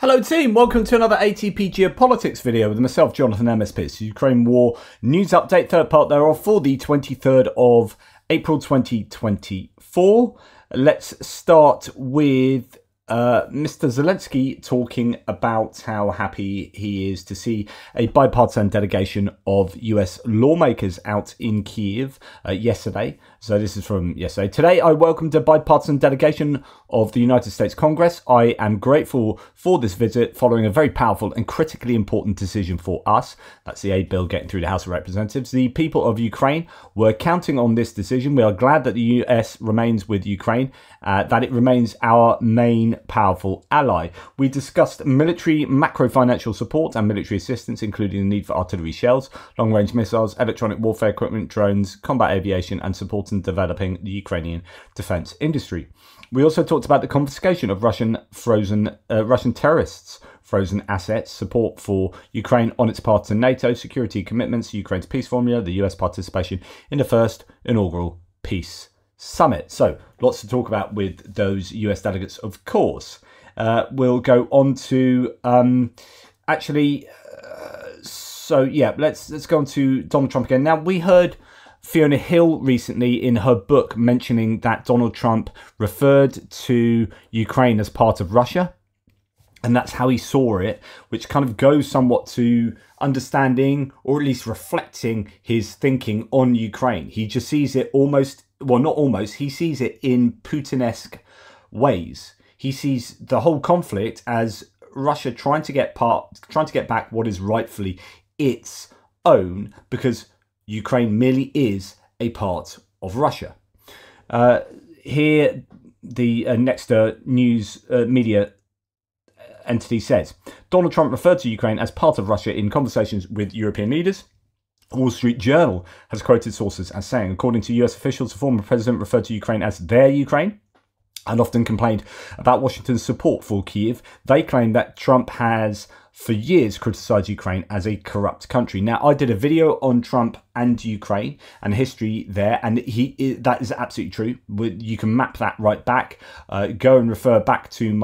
Hello team, welcome to another ATP Geopolitics video with myself, Jonathan MSP. Ukraine War News Update, third part thereof for the 23rd of April 2024. Let's start with Mr. Zelensky talking about how happy he is to see a bipartisan delegation of US lawmakers out in Kyiv yesterday. So this is from yesterday. Today, I welcomed a bipartisan delegation of the United States Congress. I am grateful for this visit following a very powerful and critically important decision for us. That's the aid bill getting through the House of Representatives. The people of Ukraine were counting on this decision. We are glad that the US remains with Ukraine, that it remains our main powerful ally. We discussed military macro-financial support and military assistance, including the need for artillery shells, long-range missiles, electronic warfare equipment, drones, combat aviation, and support in developing the Ukrainian defense industry. We also talked about the confiscation of Russian terrorists' frozen assets, support for Ukraine on its path to NATO, security commitments, Ukraine's peace formula, the US participation in the first inaugural peace summit. So lots to talk about with those US delegates, of course. We'll go on to let's go on to Donald Trump again. Now, we heard Fiona Hill recently in her book mentioning that Donald Trump referred to Ukraine as part of Russia, and that's how he saw it, which kind of goes somewhat to understanding, or at least reflecting, his thinking on Ukraine. He just sees it almost, well, not almost, he sees it in Putin-esque ways. He sees the whole conflict as Russia trying to get back what is rightfully its own, because Ukraine merely is a part of Russia. Here, the next news media entity says, Donald Trump referred to Ukraine as part of Russia in conversations with European leaders. Wall Street Journal has quoted sources as saying, according to US officials, the former president referred to Ukraine as their Ukraine and often complained about Washington's support for Kyiv. They claim that Trump has for years criticised Ukraine as a corrupt country. Now, I did a video on Trump and Ukraine and history there, and that is absolutely true. You can map that right back. Go and refer back to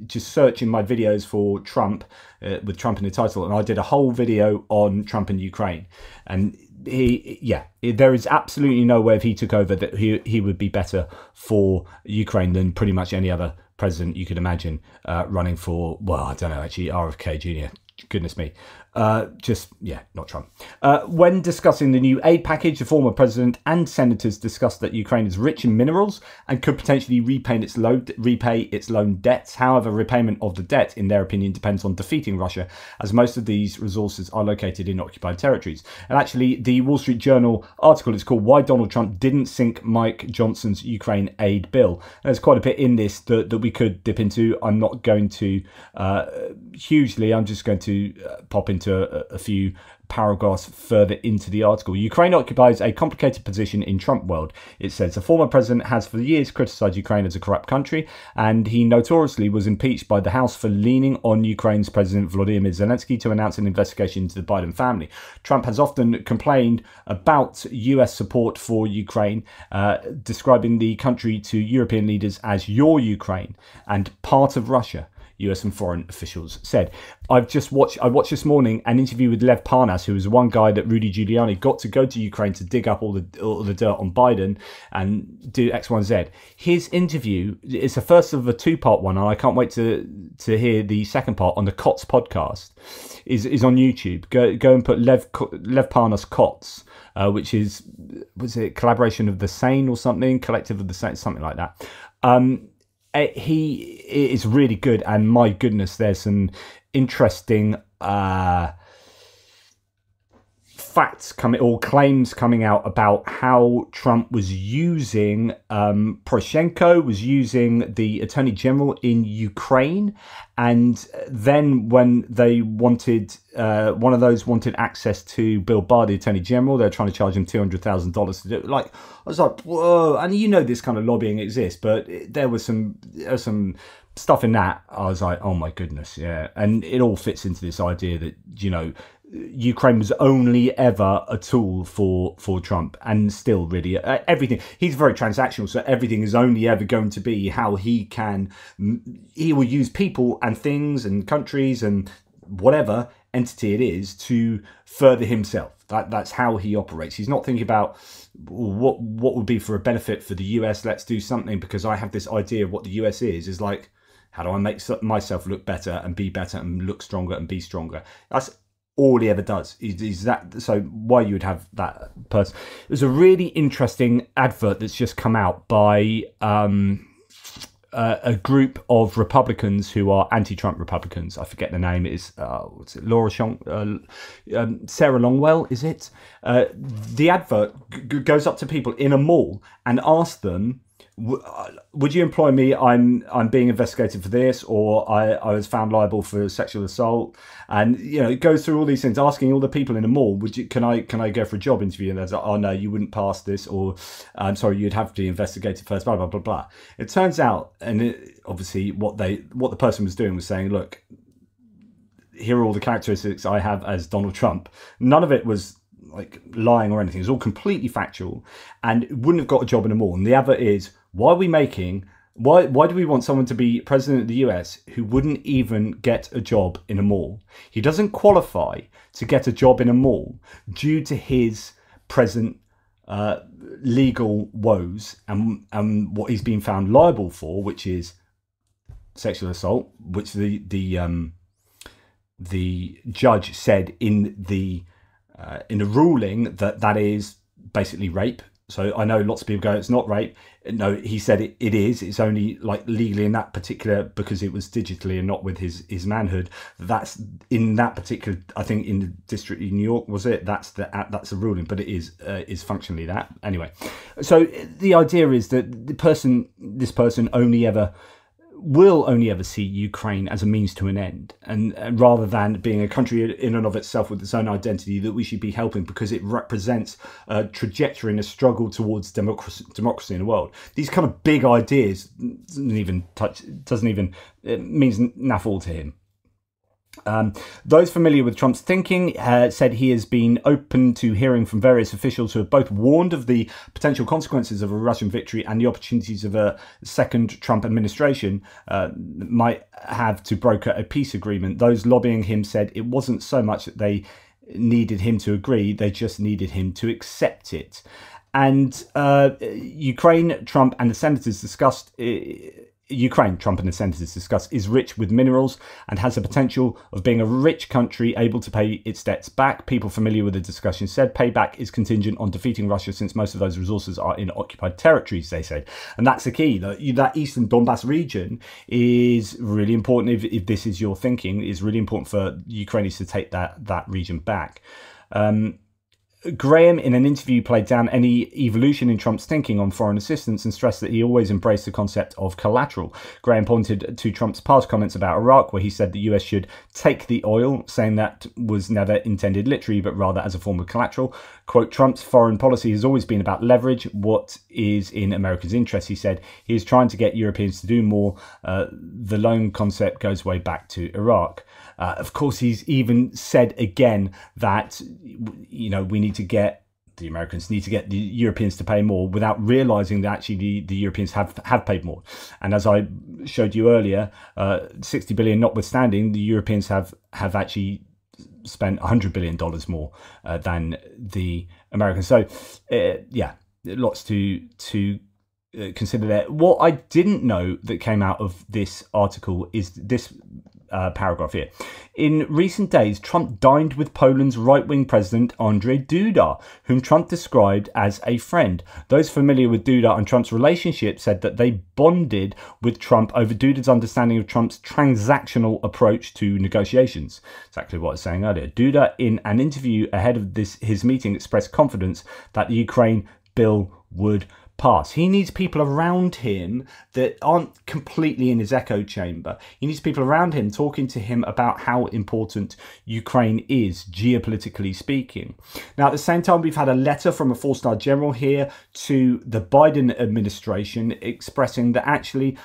just search in my videos for Trump, with Trump in the title, and I did a whole video on Trump and Ukraine. And there is absolutely no way if he took over that he would be better for Ukraine than pretty much any other president you could imagine running for, well, I don't know, actually, RFK Jr. Goodness me. Not Trump. When discussing the new aid package, the former president and senators discussed that Ukraine is rich in minerals and could potentially repay its loan debts. However, repayment of the debt, in their opinion, depends on defeating Russia, as most of these resources are located in occupied territories. And actually, the Wall Street Journal article is called Why Donald Trump Didn't Sink Mike Johnson's Ukraine Aid Bill. And there's quite a bit in this that we could dip into. I'm not going to hugely. I'm just going to pop into a few paragraphs further into the article. Ukraine occupies a complicated position in Trump world. It says the former president has for years criticised Ukraine as a corrupt country, and he notoriously was impeached by the House for leaning on Ukraine's President Volodymyr Zelensky to announce an investigation into the Biden family. Trump has often complained about US support for Ukraine, describing the country to European leaders as your Ukraine and part of Russia. US and foreign officials said. I watched this morning an interview with Lev Parnas, who was one guy that Rudy Giuliani got to go to Ukraine to dig up all the dirt on Biden and do X, Y, and Z. His interview is the first of a two-part one, and I can't wait to hear the second part on the COTS podcast. Is on YouTube. Go and put Lev Parnas COTS, which was it collaboration of the Sane or something, collective of the Sane, something like that. He is really good, and my goodness, there's some interesting claims coming out about how Trump was using Poroshenko, was using the Attorney General in Ukraine, and then when they wanted one of those wanted access to Bill Barr, the Attorney General, they're trying to charge him $200,000 to do it. Like, I was like, whoa! And you know this kind of lobbying exists, but there was some stuff in that. I was like, oh my goodness, yeah. And it all fits into this idea that, you know, Ukraine was only ever a tool for Trump, and still really everything. He's very transactional, so everything is only ever going to be how he will use people and things and countries and whatever entity it is to further himself. That's how he operates. He's not thinking about what would be for a benefit for the US. Let's do something because I have this idea of what the US is like, how do I make myself look better and be better and look stronger and be stronger? That's all he ever does. Is that so? Why you would have that person? There's a really interesting advert that's just come out by a group of Republicans who are anti-Trump Republicans. I forget the name. It is what's it? Sarah Longwell, is it? The advert goes up to people in a mall and asks them, would you employ me? I'm being investigated for this, or I was found liable for sexual assault, and it goes through all these things, asking all the people in a mall, can I go for a job interview? And they're like, oh no, you wouldn't pass this, or I'm sorry, you'd have to be investigated first. Blah blah blah blah. It turns out, and obviously what the person was doing was saying, look, here are all the characteristics I have as Donald Trump. None of it was like lying or anything. It's all completely factual, and wouldn't have got a job in a mall. And the other is, why do we want someone to be president of the US who wouldn't even get a job in a mall? He doesn't qualify to get a job in a mall due to his present legal woes and what he's been found liable for, which is sexual assault, which the judge said in the ruling that is basically rape. So I know lots of people go, it's not rape. No, he said it is. It's only like legally in that particular, because it was digitally and not with his manhood. That's in that particular, I think in the district in New York, was it? That's the ruling, but it is functionally that. Anyway, so the idea is that this person will only ever see Ukraine as a means to an end, and rather than being a country in and of itself with its own identity that we should be helping because it represents a trajectory and a struggle towards democracy in the world. These kind of big ideas it means naff all to him. Those familiar with Trump's thinking said he has been open to hearing from various officials who have both warned of the potential consequences of a Russian victory and the opportunities of a second Trump administration might have to broker a peace agreement. Those lobbying him said it wasn't so much that they needed him to agree, they just needed him to accept it. And Ukraine, Trump and the senators discussed is rich with minerals and has the potential of being a rich country able to pay its debts back. People familiar with the discussion said payback is contingent on defeating Russia, since most of those resources are in occupied territories, they said. And that's the key. That eastern Donbass region is really important. If this is your thinking, it's really important for Ukrainians to take that region back. Graham, in an interview, played down any evolution in Trump's thinking on foreign assistance and stressed that he always embraced the concept of collateral. Graham pointed to Trump's past comments about Iraq, where he said the US should take the oil, saying that was never intended literally, but rather as a form of collateral. Quote, Trump's foreign policy has always been about leverage, what is in America's interest, he said. He is trying to get Europeans to do more. The loan concept goes way back to Iraq. Of course, he's even said again that, the Americans need to get the Europeans to pay more, without realizing that actually the Europeans have paid more. And as I showed you earlier, 60 billion notwithstanding, the Europeans have actually spent $100 billion more than the Americans. So, lots to consider there. What I didn't know that came out of this article is this paragraph here. In recent days, Trump dined with Poland's right-wing president, Andrzej Duda, whom Trump described as a friend. Those familiar with Duda and Trump's relationship said that they bonded with Trump over Duda's understanding of Trump's transactional approach to negotiations. Exactly what I was saying earlier. Duda, in an interview ahead of his meeting, expressed confidence that the Ukraine bill would pass. He needs people around him that aren't completely in his echo chamber. He needs people around him talking to him about how important Ukraine is, geopolitically speaking. Now, at the same time, we've had a letter from a four-star general here to the Biden administration expressing that actually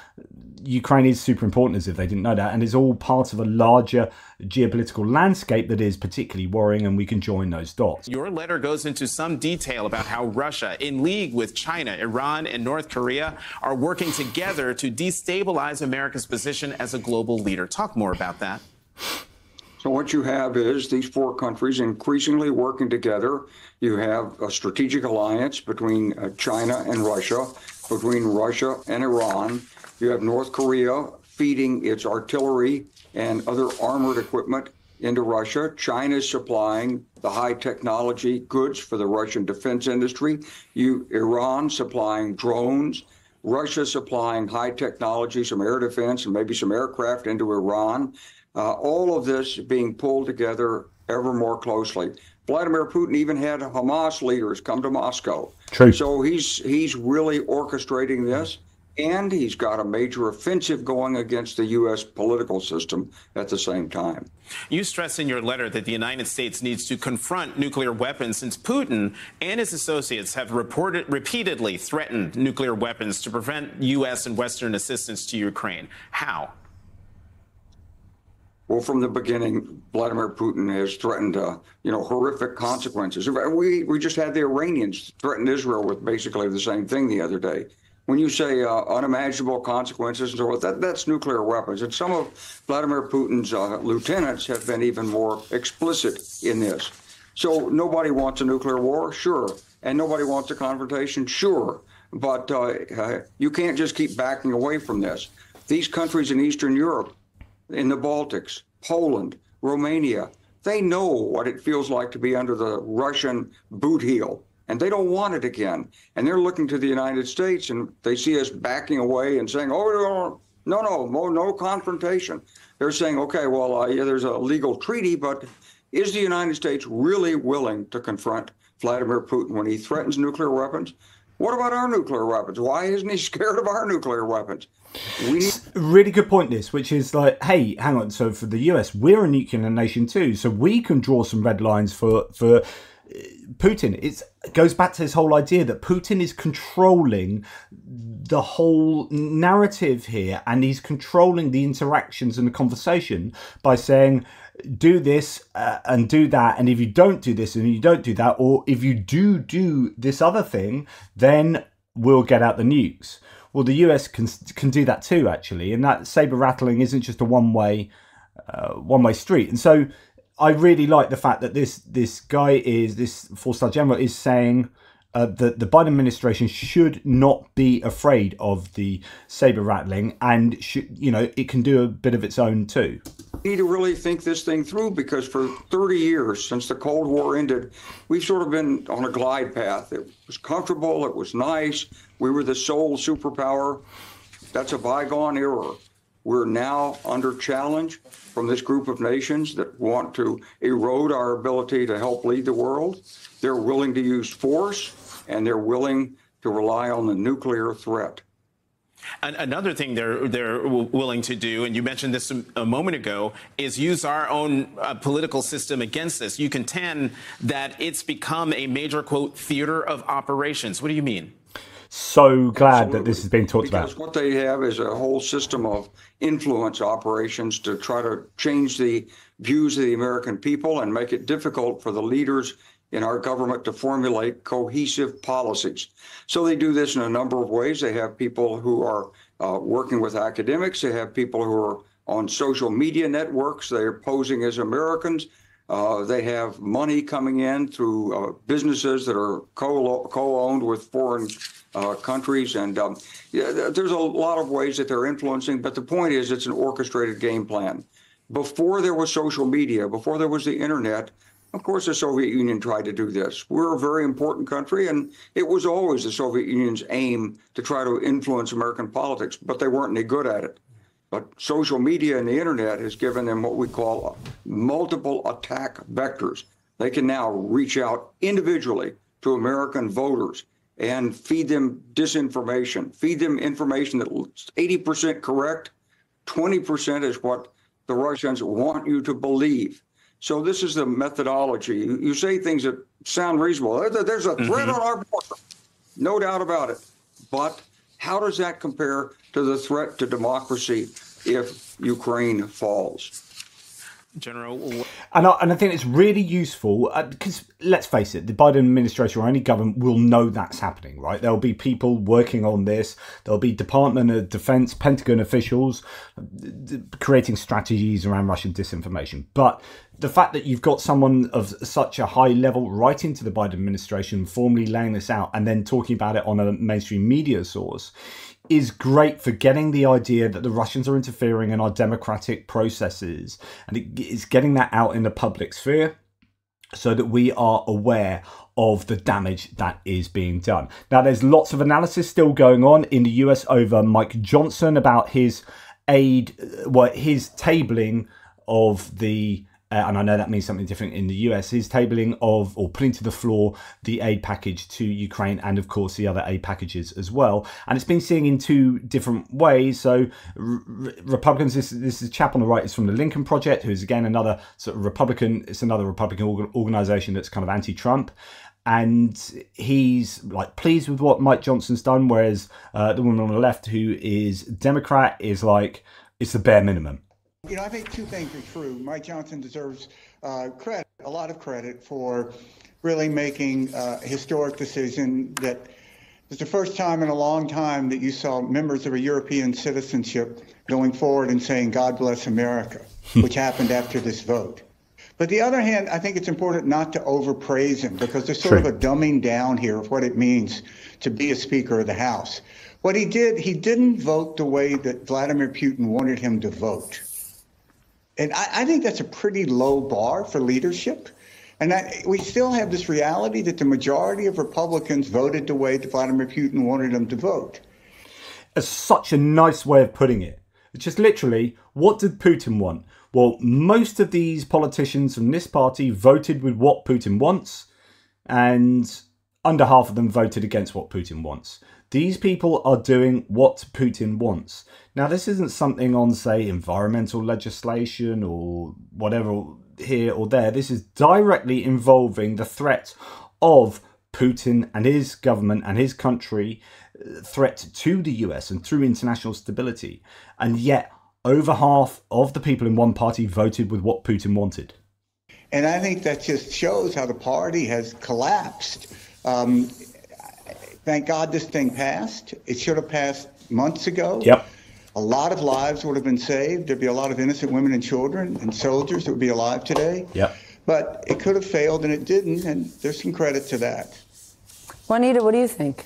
Ukraine is super important, as if they didn't know that, and is all part of a larger geopolitical landscape that is particularly worrying, and we can join those dots. Your letter goes into some detail about how Russia, in league with China, Iran, and North Korea, are working together to destabilize America's position as a global leader. Talk more about that. So what you have is these four countries increasingly working together. You have a strategic alliance between China and Russia, between Russia and Iran. You have North Korea feeding its artillery and other armored equipment into Russia. China is supplying the high technology goods for the Russian defense industry. Iran supplying drones. Russia supplying high technology, some air defense and maybe some aircraft into Iran. All of this being pulled together ever more closely. Vladimir Putin even had Hamas leaders come to Moscow. True. So he's really orchestrating this, and he's got a major offensive going against the U.S. political system at the same time. You stress in your letter that the United States needs to confront nuclear weapons since Putin and his associates have repeatedly threatened nuclear weapons to prevent U.S. and Western assistance to Ukraine. How? Well, from the beginning, Vladimir Putin has threatened, horrific consequences. We just had the Iranians threaten Israel with basically the same thing the other day. When you say unimaginable consequences and so forth, that's nuclear weapons. And some of Vladimir Putin's lieutenants have been even more explicit in this. So nobody wants a nuclear war, sure. And nobody wants a confrontation, sure. But you can't just keep backing away from this. These countries in Eastern Europe, in the Baltics, Poland, Romania, they know what it feels like to be under the Russian boot heel, and they don't want it again. And they're looking to the United States, and they see us backing away and saying, oh, no confrontation. They're saying, okay, well, yeah, there's a legal treaty, but is the United States really willing to confront Vladimir Putin when he threatens nuclear weapons? What about our nuclear weapons? Why isn't he scared of our nuclear weapons? Really good point, this, which is like, hey, hang on. So for the US, we're a nuclear nation too, so we can draw some red lines for Putin. It goes back to this whole idea that Putin is controlling the whole narrative here, and he's controlling the interactions and the conversation by saying, do this and do that, and if you don't do this and you don't do that, or if you do this other thing, then we'll get out the nukes. Well, the US can do that too, actually, and that saber rattling isn't just a one-way street. And so I really like the fact that this guy this four-star general is saying that the Biden administration should not be afraid of the saber rattling, and it can do a bit of its own too. We need to really think this thing through, because for 30 years since the Cold War ended, we've sort of been on a glide path. It was comfortable, it was nice, we were the sole superpower. That's a bygone era. We're now under challenge from this group of nations that want to erode our ability to help lead the world. They're willing to use force, and they're willing to rely on the nuclear threat. Another thing they're willing to do, and you mentioned this a moment ago, is use our own political system against this. You contend that it's become a major, quote, theater of operations. What do you mean? So glad that this is being talked about. Because what they have is a whole system of influence operations to try to change the views of the American people and make it difficult for the leaders in our government to formulate cohesive policies. So they do this in a number of ways. They have people who are working with academics. They have people who are on social media networks. They are posing as Americans. They have money coming in through businesses that are co-owned with foreign countries. And there's a lot of ways that they're influencing. But the point is, it's an orchestrated game plan. Before there was social media, before there was the internet, of course, the Soviet Union tried to do this. We're a very important country, and it was always the Soviet Union's aim to try to influence American politics, but they weren't any good at it. But social media and the internet has given them what we call multiple attack vectors. They can now reach out individually to American voters and feed them disinformation, feed them information that's 80% correct, 20% is what the Russians want you to believe. So this is the methodology. You say things that sound reasonable. There's a threat on our border, no doubt about it. But How does that compare to the threat to democracy if Ukraine falls? General. And I think it's really useful because, let's face it, the Biden administration or any government will know that's happening, right? There'll be people working on this. There'll be Department of Defense, Pentagon officials creating strategies around Russian disinformation. But the fact that you've got someone of such a high level writing to the Biden administration, formally laying this out and then talking about it on a mainstream media source is great for getting the idea that the Russians are interfering in our democratic processes, and it's getting that out in the public sphere so that we are aware of the damage that is being done. Now, there's lots of analysis still going on in the US over Mike Johnson about his his tabling of the and I know that means something different in the US, his tabling of, or putting to the floor, the aid package to Ukraine and, of course, the other aid packages as well. And it's been seen in two different ways. So Republicans, this is a chap on the right, is from the Lincoln Project, who's, again, another sort of Republican. It's another Republican organization that's kind of anti-Trump. And he's like pleased with what Mike Johnson's done, whereas the woman on the left, who is Democrat, is like, it's the bare minimum. You know, I think two things are true. Mike Johnson deserves credit, a lot of credit, for really making a historic decision that was the first time in a long time that you saw members of a European citizenship going forward and saying, God bless America, which happened after this vote. But the other hand, I think it's important not to overpraise him because there's sort of a dumbing down here of what it means to be a Speaker of the House. What he did, he didn't vote the way that Vladimir Putin wanted him to vote. And I think that's a pretty low bar for leadership. And we still have this reality that the majority of Republicans voted the way that Vladimir Putin wanted them to vote. It's such a nice way of putting it. It's just literally, what did Putin want? Well, most of these politicians from this party voted with what Putin wants, and under half of them voted against what Putin wants. These people are doing what Putin wants. Now, this isn't something on, say, environmental legislation or whatever here or there. This is directly involving the threat of Putin and his government and his country, threat to the US and through international stability. And yet, over half of the people in one party voted with what Putin wanted. And I think that just shows how the party has collapsed. Thank God this thing passed. It should have passed months ago. Yep. A lot of lives would have been saved. There'd be a lot of innocent women and children and soldiers that would be alive today. Yep. But it could have failed and it didn't, and there's some credit to that. Juanita, what do you think?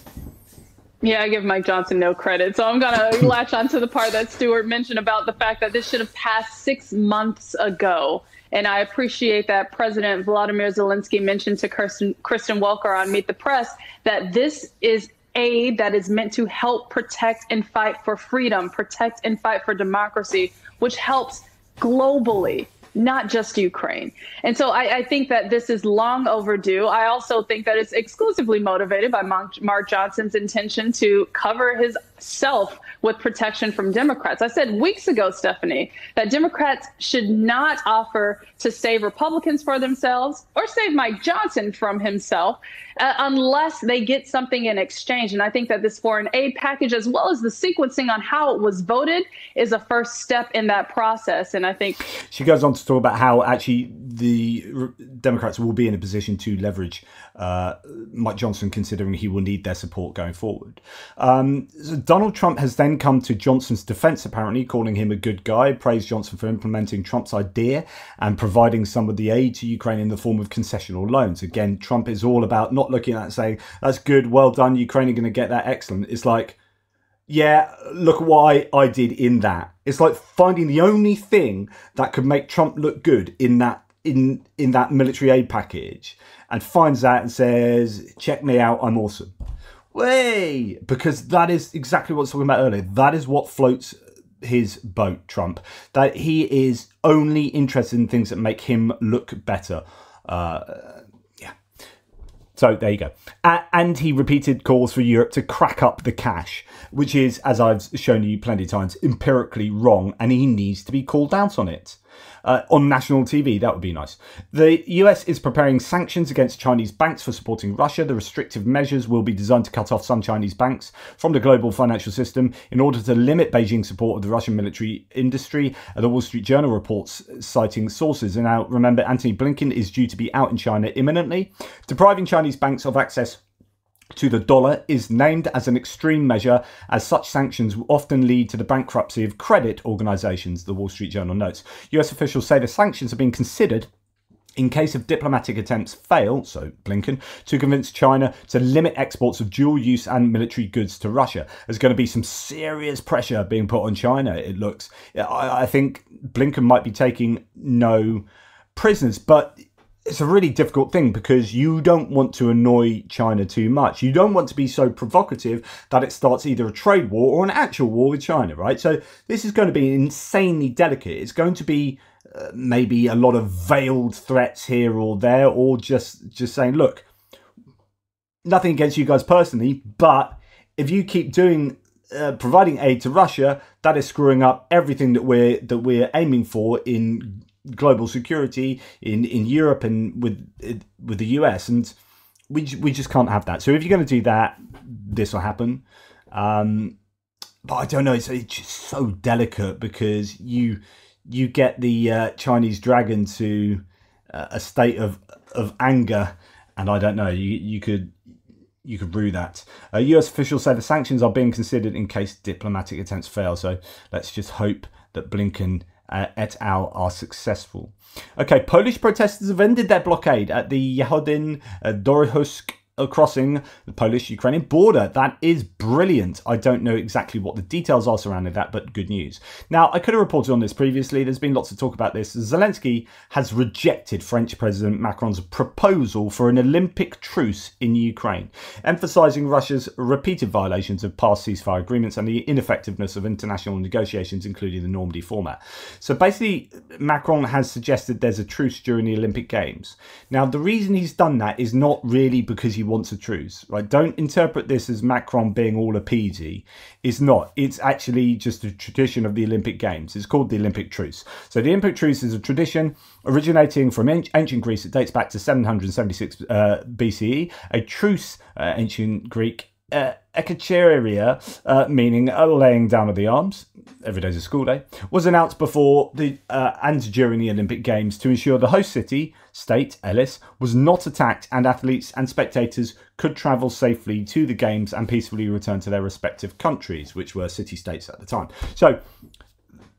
Yeah, I give Mike Johnson no credit. So I'm going to latch on to the part that Stuart mentioned about the fact that this should have passed 6 months ago. And I appreciate that President Volodymyr Zelensky mentioned to Kristen Welker on Meet the Press that this is aid that is meant to help protect and fight for freedom, protect and fight for democracy, which helps globally, not just Ukraine. And so I think that this is long overdue. I also think that it's exclusively motivated by Mark Johnson's intention to cover himself with protection from Democrats. I said weeks ago, Stephanie, that Democrats should not offer to save Republicans for themselves or save Mike Johnson from himself unless they get something in exchange. And I think that this foreign aid package, as well as the sequencing on how it was voted, is a first step in that process. And I think she goes on to talk about how actually the Democrats will be in a position to leverage Mike Johnson, considering he will need their support going forward. So Donald Trump has then come to Johnson's defense, apparently, calling him a good guy, praised Johnson for implementing Trump's idea and providing some of the aid to Ukraine in the form of concessional loans. Again, Trump is all about not looking at it and saying, that's good, well done, Ukraine are going to get that, excellent. It's like, yeah, look at what I did in that. It's like finding the only thing that could make Trump look good in that military aid package, and finds that and says, check me out, I'm awesome. Way, because that is exactly what I was talking about earlier. That is what floats his boat, Trump. That he is only interested in things that make him look better. So there you go. And he repeated calls for Europe to crack up the cash, which is, as I've shown you plenty of times, empirically wrong, and he needs to be called out on it. on national TV. That would be nice. The US is preparing sanctions against Chinese banks for supporting Russia. The restrictive measures will be designed to cut off some Chinese banks from the global financial system in order to limit Beijing's support of the Russian military industry. The Wall Street Journal reports citing sources. And now, remember, Antony Blinken is due to be out in China imminently. Depriving Chinese banks of access to the dollar is named as an extreme measure, as such sanctions often lead to the bankruptcy of credit organisations, the Wall Street Journal notes. US officials say the sanctions are being considered in case of diplomatic attempts fail, so Blinken, to convince China to limit exports of dual use and military goods to Russia. There's going to be some serious pressure being put on China, it looks. I think Blinken might be taking no prisoners, but it's a really difficult thing because you don't want to annoy China too much. You don't want to be so provocative that it starts either a trade war or an actual war with China, right? So this is going to be insanely delicate. It's going to be maybe a lot of veiled threats here or there, or just saying, look, nothing against you guys personally, but if you keep doing providing aid to Russia, that is screwing up everything that we're aiming for in global security in Europe and with the US, and we just can't have that. So if you're going to do that, this will happen. But I don't know. It's just so delicate because you get the Chinese dragon to a state of anger, and I don't know. You could rue that. US officials say the sanctions are being considered in case diplomatic attempts fail. So let's just hope that Blinken et al. Are successful. Okay, Polish protesters have ended their blockade at the Yahodin-Dorohusk crossing the Polish-Ukrainian border. That is brilliant. I don't know exactly what the details are surrounding that, but good news. Now, I could have reported on this previously. There's been lots of talk about this. Zelensky has rejected French President Macron's proposal for an Olympic truce in Ukraine, emphasising Russia's repeated violations of past ceasefire agreements and the ineffectiveness of international negotiations, including the Normandy format. So basically, Macron has suggested there's a truce during the Olympic Games. Now, the reason he's done that is not really because he wants a truce, right? Don't interpret this as Macron being all appeasy. It's not. It's actually just a tradition of the Olympic Games. It's called the Olympic Truce. So the Olympic Truce is a tradition originating from ancient Greece. It dates back to 776 BCE. A truce, ancient Greek, ekacheria, meaning laying down of the arms, every day's a school day, was announced before and during the Olympic Games to ensure the host city, state, Elis, was not attacked and athletes and spectators could travel safely to the Games and peacefully return to their respective countries, which were city-states at the time. So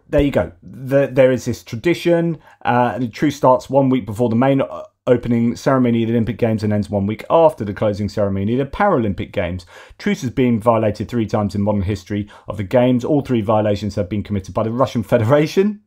there you go. There is this tradition. The truce starts 1 week before the main opening ceremony of the Olympic Games and ends 1 week after the closing ceremony of the Paralympic Games. Truce has been violated 3 times in modern history of the Games. All 3 violations have been committed by the Russian Federation.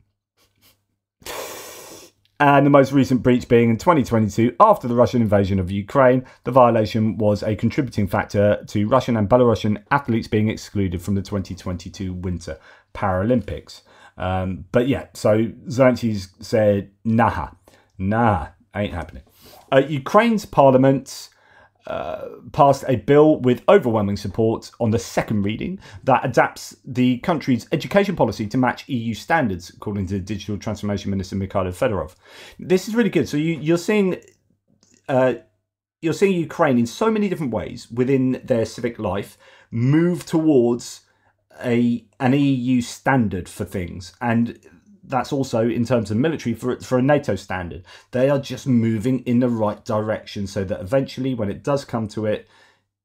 And the most recent breach being in 2022 after the Russian invasion of Ukraine. The violation was a contributing factor to Russian and Belarusian athletes being excluded from the 2022 Winter Paralympics. But yeah, so Zelensky's said, nah, ain't happening. Ukraine's parliament passed a bill with overwhelming support on the second reading that adapts the country's education policy to match EU standards, according to Digital Transformation Minister Mikhailo Fedorov. This is really good. So you're seeing Ukraine in so many different ways within their civic life move towards an EU standard for things, and that's also in terms of military for a NATO standard. They are just moving in the right direction so that eventually, when it does come to it,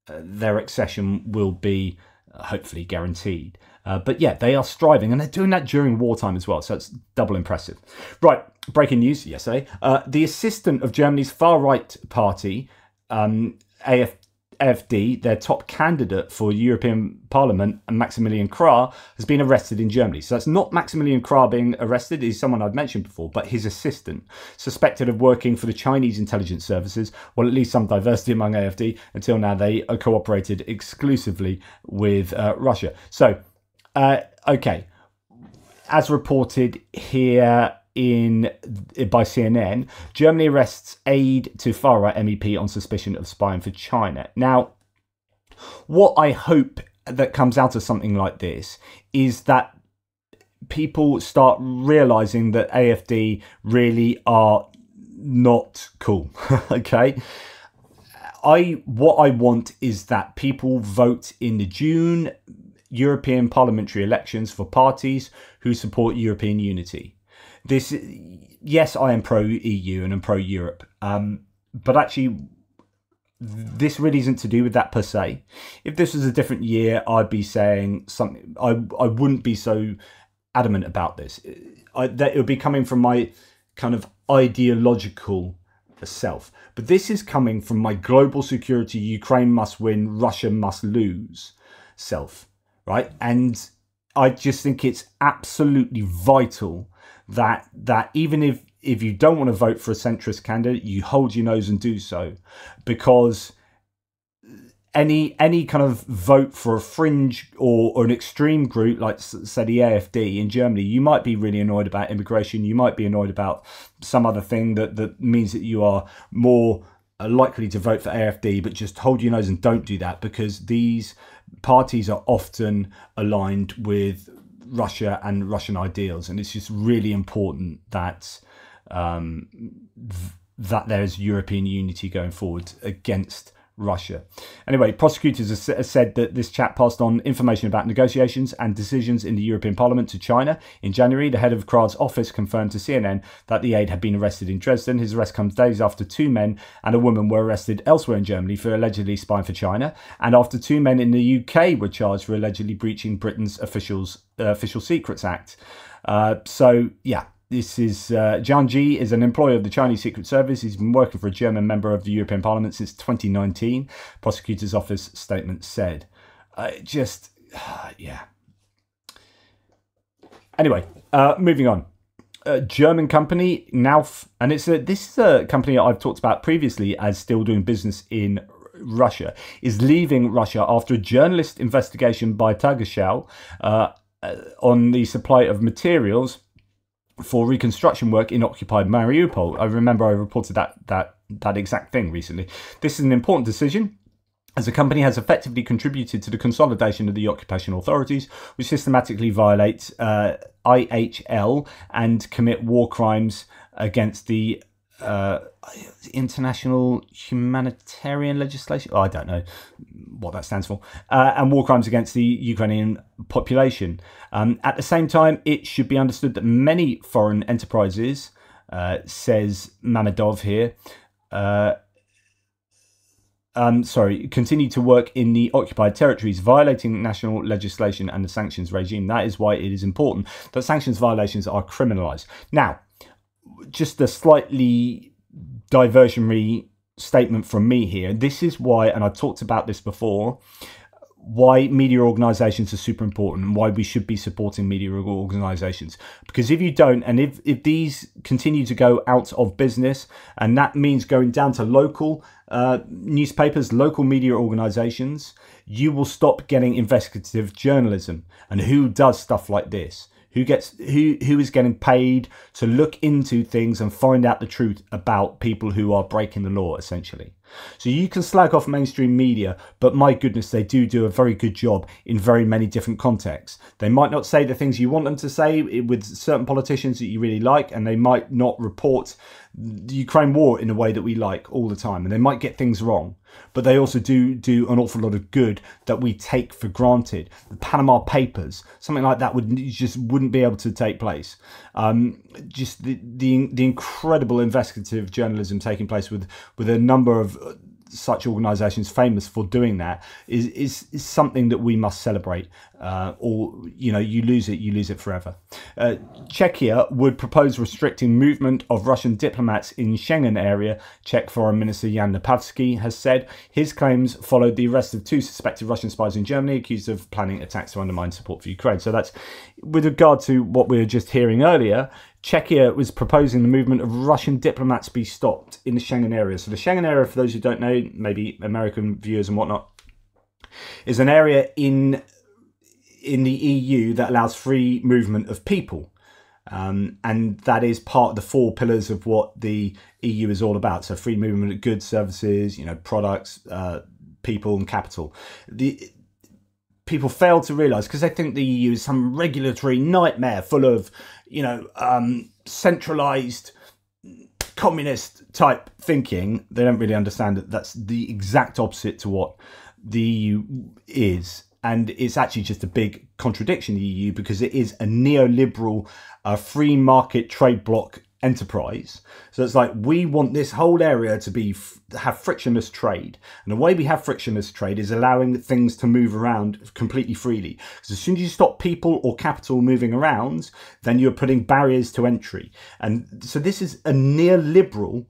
their accession will be hopefully guaranteed. But yeah, they are striving, and they're doing that during wartime as well. So it's double impressive. Right, breaking news yesterday. The assistant of Germany's far-right party, AfD, their top candidate for European Parliament, Maximilian Krah, has been arrested in Germany. So that's not Maximilian Krah being arrested. He's someone I've mentioned before, but his assistant, suspected of working for the Chinese intelligence services. Well, at least some diversity among AfD. Until now, they cooperated exclusively with Russia. So, okay, as reported here by CNN, Germany arrests aide to far-right MEP on suspicion of spying for China. Now, what I hope that comes out of something like this is that people start realizing that AfD really are not cool. Okay. What I want is that people vote in the June European parliamentary elections for parties who support European unity. Yes, I am pro-EU and I'm pro-Europe, but actually this really isn't to do with that per se. If this was a different year, I'd be saying something. I wouldn't be so adamant about this. That it would be coming from my kind of ideological self. But this is coming from my global security, Ukraine must win, Russia must lose self, right? And I just think it's absolutely vital that even if you don't want to vote for a centrist candidate, you hold your nose and do so, because any kind of vote for a fringe or an extreme group like, say, the AfD in Germany, you might be really annoyed about immigration, you might be annoyed about some other thing that means that you are more likely to vote for AfD, but just hold your nose and don't do that, because these parties are often aligned with Russia and Russian ideals, and it's just really important that that there's European unity going forward against Russia. Anyway, prosecutors have said that this chap passed on information about negotiations and decisions in the European Parliament to China. In January, the head of Krad's office confirmed to CNN that the aide had been arrested in Dresden. His arrest comes days after 2 men and a woman were arrested elsewhere in Germany for allegedly spying for China, and after 2 men in the UK were charged for allegedly breaching Britain's Official Secrets Act. So, yeah. This is Jiang Ji is an employee of the Chinese Secret Service. He's been working for a German member of the European Parliament since 2019. Prosecutor's office statement said. Yeah. Anyway, moving on. German company Nauf, and this is a company I've talked about previously as still doing business in Russia, is leaving Russia after a journalist investigation by Tagesschau on the supply of materials for reconstruction work in occupied Mariupol. I remember I reported that exact thing recently. This is an important decision, as the company has effectively contributed to the consolidation of the occupation authorities, which systematically violate IHL and commit war crimes against the international humanitarian legislation. I don't know what that stands for, and war crimes against the Ukrainian population. At the same time, it should be understood that many foreign enterprises, says Mamedov here, continue to work in the occupied territories, violating national legislation and the sanctions regime. That is why it is important that sanctions violations are criminalised. Now, just a slightly diversionary statement from me here. This is why, and I've talked about this before, why media organisations are super important and why we should be supporting media organisations. Because if you don't, and if these continue to go out of business, and that means going down to local newspapers, local media organisations, you will stop getting investigative journalism. And who does stuff like this? Who is getting paid to look into things and find out the truth about people who are breaking the law, essentially. So you can slag off mainstream media, but my goodness, they do a very good job in very many different contexts. They might not say the things you want them to say with certain politicians that you really like, and they might not report the Ukraine war in a way that we like all the time, and they might get things wrong, but they also do an awful lot of good that we take for granted. The Panama Papers, something like that wouldn't be able to take place. Just the incredible investigative journalism taking place with a number of such organisations famous for doing that is something that we must celebrate. Or you lose it forever. Czechia would propose restricting movement of Russian diplomats in Schengen area, Czech Foreign Minister Jan Lipavsky has said. His claims followed the arrest of 2 suspected Russian spies in Germany accused of planning attacks to undermine support for Ukraine. So that's with regard to what we were just hearing earlier. Czechia was proposing the movement of Russian diplomats be stopped in the Schengen area. So the Schengen area, for those who don't know, maybe American viewers and whatnot, is an area in the EU that allows free movement of people. And that is part of the 4 pillars of what the EU is all about. So free movement of goods, services, products, people and capital. people fail to realise, because they think the EU is some regulatory nightmare full of, centralised communist type thinking. They don't really understand that that's the exact opposite to what the EU is. And it's actually just a big contradiction, the EU, because it is a neoliberal free market trade bloc enterprise. So it's like, we want this whole area to have frictionless trade, and the way we have frictionless trade is allowing things to move around completely freely, because as soon as you stop people or capital moving around, then you're putting barriers to entry. And so this is a neoliberal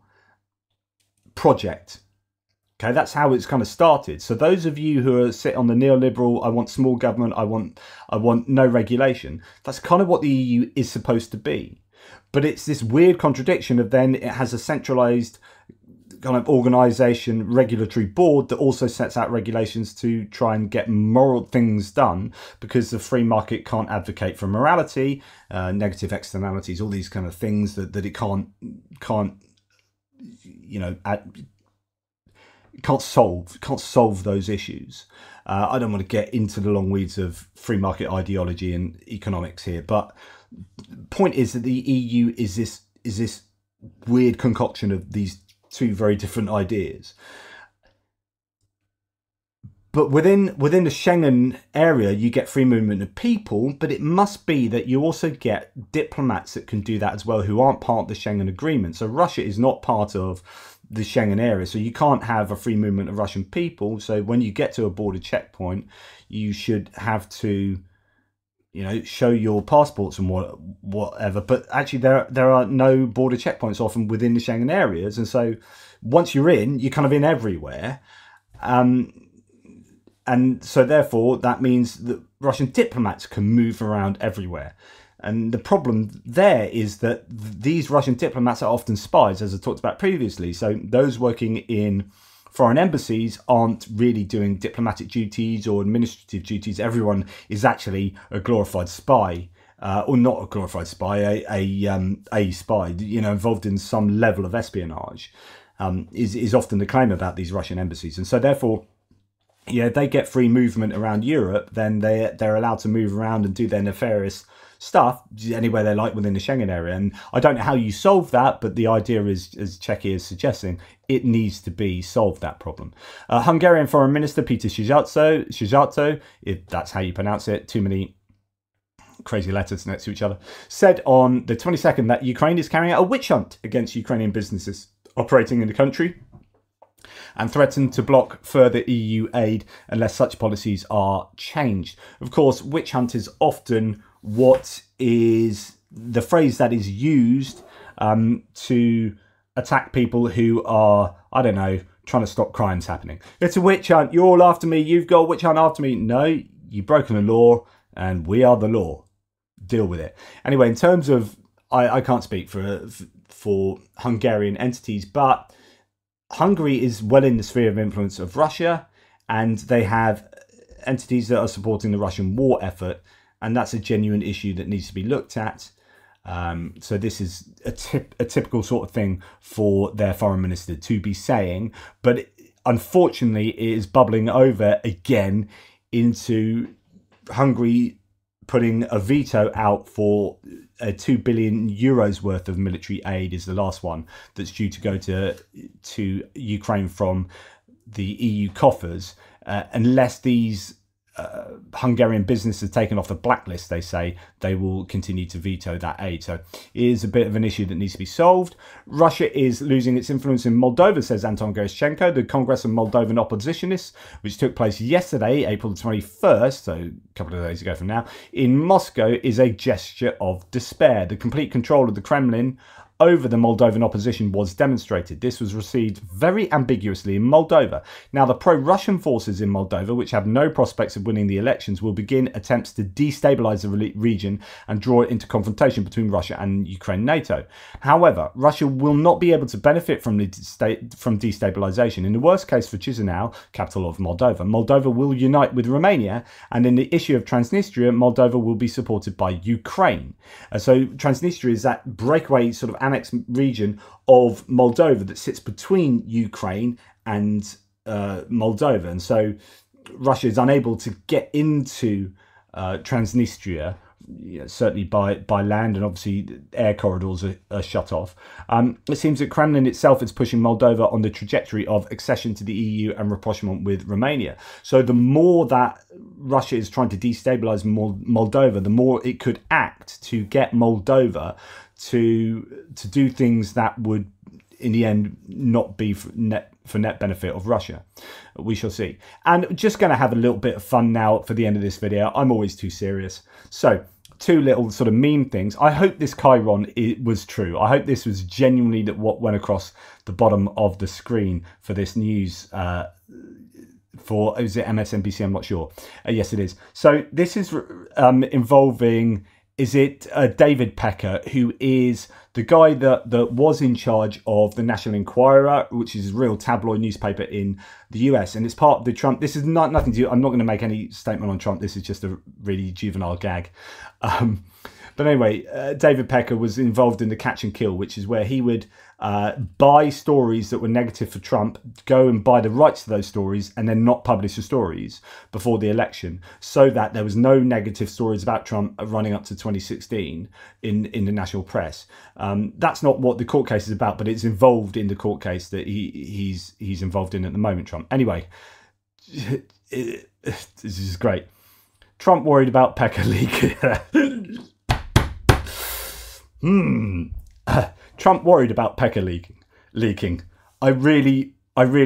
project. Okay, that's how it's kind of started. So those of you who are sit on the neoliberal, I want small government, I want no regulation, that's kind of what the EU is supposed to be. But it's this weird contradiction of then it has a centralized kind of organization, regulatory board that also sets out regulations to try and get moral things done, because the free market can't advocate for morality, negative externalities, all these kind of things that it can't solve those issues. I don't want to get into the long weeds of free market ideology and economics here, but point is that the EU is this weird concoction of these two very different ideas. But within the Schengen area, you get free movement of people, but it must be that you also get diplomats that can do that as well, who aren't part of the Schengen agreement. So Russia is not part of the Schengen area, so you can't have a free movement of Russian people. So when you get to a border checkpoint, you should have to, show your passports and whatever. But actually, there are no border checkpoints often within the Schengen areas, and so once you're in, you're kind of in everywhere. And so therefore, that means that Russian diplomats can move around everywhere. And the problem there is that these Russian diplomats are often spies, as I talked about previously. So those working in foreign embassies aren't really doing diplomatic duties or administrative duties. Everyone is actually a glorified spy, or not a glorified spy, a spy, involved in some level of espionage, is often the claim about these Russian embassies. And so therefore, they get free movement around Europe, then they're allowed to move around and do their nefarious stuff anywhere they like within the Schengen area. And I don't know how you solve that, but the idea is, as Czechia is suggesting, it needs to be solved, that problem. Hungarian Foreign Minister Peter Szijjártó, if that's how you pronounce it, too many crazy letters next to each other, said on the 22nd that Ukraine is carrying out a witch hunt against Ukrainian businesses operating in the country, and threatened to block further EU aid unless such policies are changed. Of course, witch hunt is often what is the phrase that is used to attack people who are, I don't know, trying to stop crimes happening. It's a witch hunt. You're all after me. You've got a witch hunt after me. No, you've broken the law, and we are the law. Deal with it. Anyway, in terms of, I can't speak for Hungarian entities, but Hungary is well in the sphere of influence of Russia, and they have entities that are supporting the Russian war effort, and that's a genuine issue that needs to be looked at. So this is a typical sort of thing for their foreign minister to be saying, but unfortunately it is bubbling over again into Hungary putting a veto out for €2 billion worth of military aid is the last one that's due to go to Ukraine from the EU coffers, unless these Hungarian businesses taken off the blacklist. They say they will continue to veto that aid. So it is a bit of an issue that needs to be solved. Russia is losing its influence in Moldova, says Anton Gerashchenko. The Congress of Moldovan Oppositionists, which took place yesterday, April the 21st, so a couple of days ago from now, in Moscow, is a gesture of despair. The complete control of the Kremlin over the Moldovan opposition was demonstrated. This was received very ambiguously in Moldova. Now, the pro-Russian forces in Moldova, which have no prospects of winning the elections, will begin attempts to destabilize the region and draw it into confrontation between Russia and Ukraine NATO. However, Russia will not be able to benefit from destabilization. In the worst case for Chisinau, capital of Moldova, Moldova will unite with Romania, and in the issue of Transnistria, Moldova will be supported by Ukraine. So Transnistria is that breakaway sort of annexed region of Moldova that sits between Ukraine and Moldova. And so Russia is unable to get into Transnistria, certainly by land, and obviously air corridors are shut off. It seems that Kremlin itself is pushing Moldova on the trajectory of accession to the EU and rapprochement with Romania. So the more that Russia is trying to destabilize Moldova, the more it could act to get Moldova to do things that would, in the end, not be for net benefit of Russia. We shall see. And just going to have a little bit of fun now for the end of this video. I'm always too serious. So, two little sort of meme things. I hope this Chiron was true. I hope this was genuinely what went across the bottom of the screen for this news. Is it MSNBC? I'm not sure. Yes, it is. So this is involving, is it David Pecker, who is the guy that was in charge of the National Enquirer, which is a real tabloid newspaper in the US, and it's part of the Trump. This is nothing to do. I'm not going to make any statement on Trump. This is just a really juvenile gag. But anyway, David Pecker was involved in the catch and kill, which is where he would buy stories that were negative for Trump, go and buy the rights to those stories, and then not publish the stories before the election, so that there was no negative stories about Trump running up to 2016 in the national press. That's not what the court case is about, but it's involved in the court case that he's involved in at the moment, Trump. Anyway, this is great. Trump worried about Pecker leak. Trump worried about Pecker leaking. I really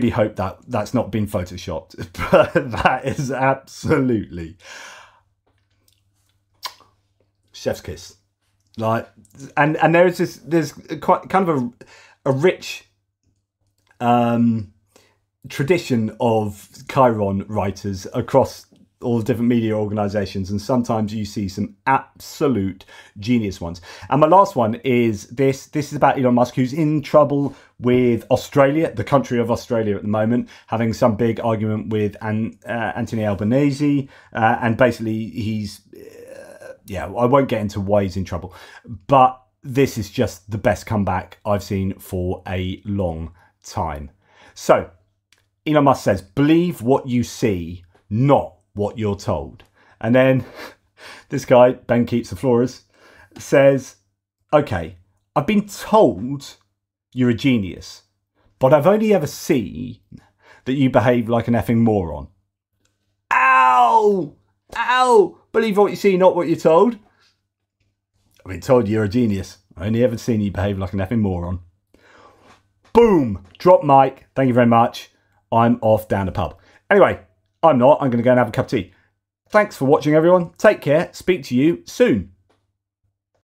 hope that that's not been photoshopped. But that is absolutely chef's kiss. Like, and there's quite kind of a rich tradition of Chiron writers across all the different media organizations, and sometimes you see some absolute genius ones. And my last one is this is about Elon Musk, who's in trouble with Australia, the country of Australia at the moment, having some big argument with Anthony Albanese, and basically he's I won't get into why he's in trouble, but this is just the best comeback I've seen for a long time. So Elon Musk says, believe what you see, not what you're told. And then this guy, Ben Keeps the Flores, says, okay, I've been told you're a genius, but I've only ever seen that you behave like an effing moron. Ow! Ow! Believe what you see, not what you're told. I've been told you're a genius. I've only ever seen you behave like an effing moron. Boom! Drop mic. Thank you very much. I'm off down the pub. Anyway, I'm not. I'm going to go and have a cup of tea. Thanks for watching, everyone. Take care. Speak to you soon.